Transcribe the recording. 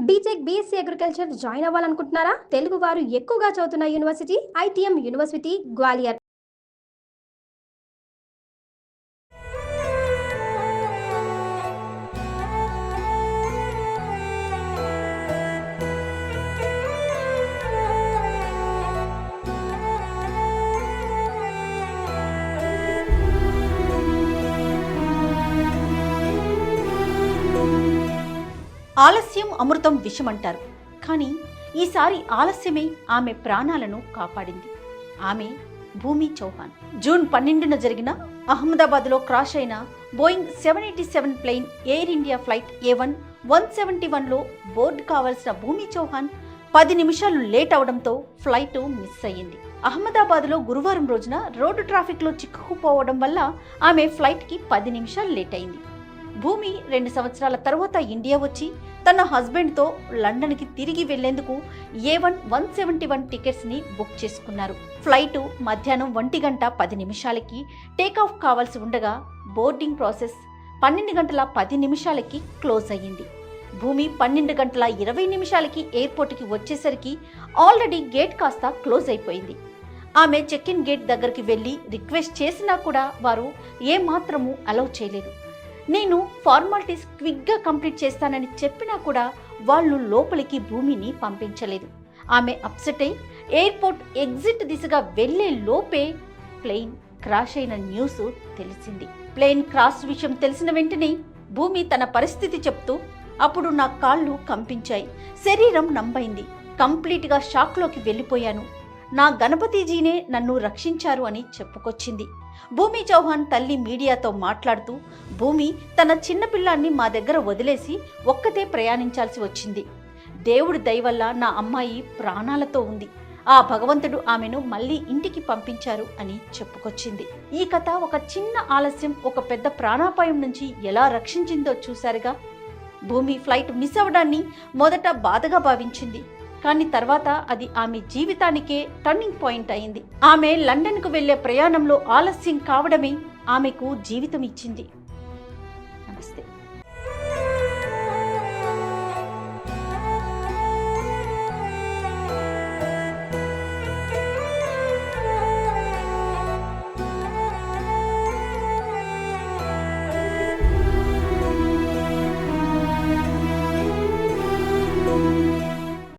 BTech BSc agriculture join అవ్వాలనుకుంటున్నారా? తెలుగు వారు ఎక్కువగా చదువుతున్న యూనివర్సిటీ ఐటీఎం యూనివర్సిటీ గ్వాలియర్. ఆలస్యం అమృతం విషమంటారు. కానీ ఈసారి ఆలస్యమే ఆమె ప్రాణాలను కాపాడింది. ఆమె భూమి చౌహాన్. జూన్ 12న జరిగిన అహ్మదాబాద్లో క్రాష్ అయిన Boeing 787 plane Air India flight A171లో బోర్డు కావాల్సిన భూమి చౌహాన్ 10 నిమిషాలు లేట్ అవడంతో ఫ్లైట్ మిస్ అయ్యింది. అహ్మదాబాద్లో గురువారం రోజున రోడ్డు ట్రాఫిక్లో చిక్కుకుపోవడం వల్ల ఆమె ఫ్లైట్కి 10 నిమిషాలు లేట్ అయింది. భూమి 2 సంవత్సరాల తర్వాత ఇండియా వచ్చి తన హస్బెండ్తో లండన్కి తిరిగి వెళ్లేందుకు A171 టికెట్స్ని బుక్ చేసుకున్నారు. ఫ్లైటు మధ్యాహ్నం 1:10 టేకాఫ్ కావాల్సి ఉండగా బోర్డింగ్ ప్రాసెస్ 12:10 క్లోజ్ అయ్యింది. భూమి 12:20 ఎయిర్పోర్ట్కి వచ్చేసరికి ఆల్రెడీ గేట్ కాస్త క్లోజ్ అయిపోయింది. ఆమె చెక్ ఇన్ గేట్ దగ్గరికి వెళ్లి రిక్వెస్ట్ చేసినా కూడా వారు ఏమాత్రమూ అలౌ చేయలేదు. నేను ఫార్మాలిటీస్ క్విక్గా కంప్లీట్ చేస్తానని చెప్పినా కూడా వాళ్ళు లోపలికి భూమిని పంపించలేదు. ఆమె అప్సెట్ అయి ఎయిర్పోర్ట్ ఎగ్జిట్ దిశగా వెళ్లే లోపే ప్లేన్ క్రాష్ అయిన న్యూస్ తెలిసింది. ప్లేన్ క్రాష్ విషయం తెలిసిన వెంటనే భూమి తన పరిస్థితి చెప్తూ, అప్పుడు నా కాళ్ళు కంపించాయి, శరీరం నంబైంది, కంప్లీట్గా షాక్లోకి వెళ్ళిపోయాను, నా గణపతిజీనే నన్ను రక్షించారు అని చెప్పుకొచ్చింది. భూమి చౌహాన్ తల్లి మీడియాతో మాట్లాడుతూ, భూమి తన చిన్నపిల్లాన్ని మా దగ్గర వదిలేసి ఒక్కతే ప్రయాణించాల్సి వచ్చింది. దేవుడి దయ వల్ల నా అమ్మాయి ప్రాణాలతో ఉంది. ఆ భగవంతుడు ఆమెను మళ్ళీ ఇంటికి పంపించారు అని చెప్పుకొచ్చింది. ఈ కథ ఒక చిన్న ఆలస్యం ఒక పెద్ద ప్రాణాపాయం నుంచి ఎలా రక్షించిందో చూశారుగా. భూమి ఫ్లైట్ మిస్ అవ్వడాన్ని మొదట బాధగా భావించింది. కానీ తర్వాత అది ఆమె జీవితానికే టర్నింగ్ పాయింట్ అయింది. ఆమె లండన్కు వెళ్లే ప్రయాణంలో ఆలస్యం కావడమే ఆమెకు జీవితం ఇచ్చింది.